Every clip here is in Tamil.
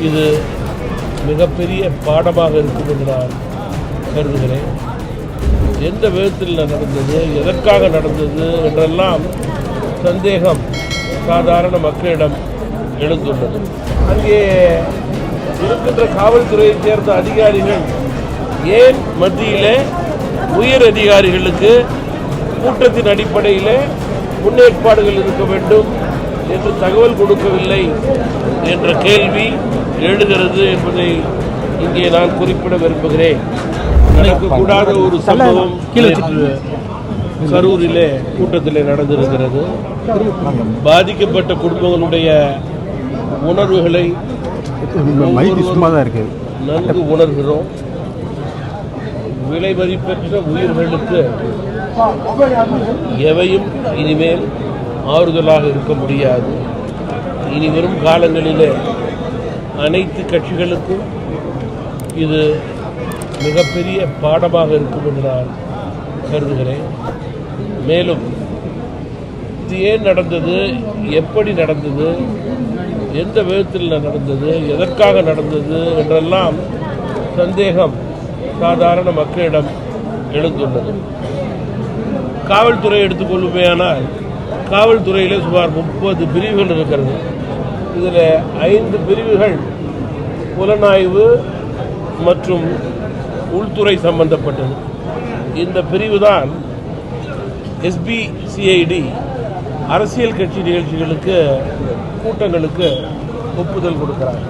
இது மிகப்பெரிய பாடமாக இருக்கும் என்று நான் கருதுகிறேன். எந்த விதத்தில் நடந்தது, எதற்காக நடந்தது என்றெல்லாம் சந்தேகம் சாதாரண மக்களிடம் எழுந்துள்ளது. அங்கே இருக்கின்ற காவல்துறையைச் சேர்ந்த அதிகாரிகள் ஏன் மத்தியிலே உயர் அதிகாரிகளுக்கு கூட்டத்தின் அடிப்படையில் முன்னேற்பாடுகள் இருக்க வேண்டும் என்று தகவல் கொடுக்கவில்லை என்ற கேள்வி எழுகிறது என்பதை இங்கே நான் குறிப்பிட விரும்புகிறேன். நடக்கக்கூடாத ஒரு சம்பவம் கரூரிலே கூட்டத்தில் நடந்திருக்கிறது. பாதிக்கப்பட்ட குடும்பங்களுடைய உணர்வுகளை நன்கு உணர்கிறோம். விலை மதிப்பெற்ற உயிர்களுக்கு எவையும் இனிமேல் ஆறுதலாக இருக்க முடியாது. இனி வரும் காலங்களிலே அனைத்து கட்சிகளுக்கும் இது மிகப்பெரிய பாடமாக இருக்கும் என்று நான் கருதுகிறேன். மேலும் இது ஏன் நடந்தது, எப்படி நடந்தது, எந்த விதத்தில் நடந்தது, எதற்காக நடந்தது என்றெல்லாம் சந்தேகம் சாதாரண மக்களிடம் எழுந்துள்ளது. காவல்துறை எடுத்துக்கொள்ளுமையானால் காவல்துறையில் சுமார் 30 பிரிவுகள் இருக்கிறது. இதில் 5 பிரிவுகள் புலனாய்வு மற்றும் உள்துறை சம்பந்தப்பட்டது. இந்த பிரிவு தான் SBCID அரசியல் கட்சி நிகழ்ச்சிகளுக்கு கூட்டங்களுக்கு ஒப்புதல் கொடுக்கிறார்.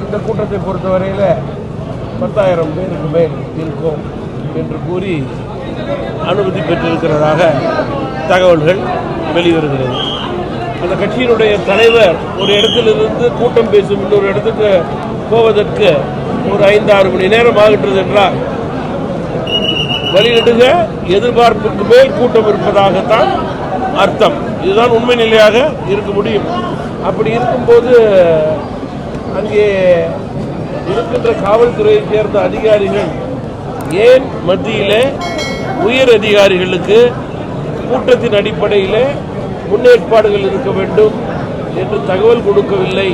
இந்த கூட்டத்தை பொறுத்தவரையில் 10,000 பேருக்கு மேல் இருக்கும் என்று கூறி அனுமதி பெற்றிருக்கிறதாக தகவல்கள் வெளிவருகிறது. அந்த கட்சியினுடைய தலைவர் ஒரு இடத்திலிருந்து கூட்டம் பேசும் இன்னொரு இடத்துக்கு போவதற்கு ஒரு 5-6 மணி நேரம் ஆகின்றது என்றால் வழிநெடுக எதிர்பார்ப்புக்கு மேல் கூட்டம் இருப்பதாகத்தான் அர்த்தம். இதுதான் உண்மை நிலையாக இருக்க முடியும். அப்படி இருக்கும்போது அங்கே இருக்கின்ற காவல்துறையைச் சேர்ந்த அதிகாரிகள் ஏன் மத்தியிலே உயர் அதிகாரிகளுக்கு கூட்டத்தின் அடிப்படையில் முன்னேற்பாடுகள் இருக்க வேண்டும் என்று தகவல் கொடுக்கவில்லை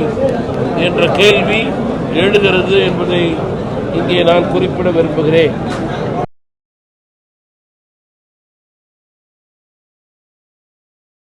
என்ற கேள்வி எழுகிறது என்பதை இங்கே நான் குறிப்பிட விரும்புகிறேன்.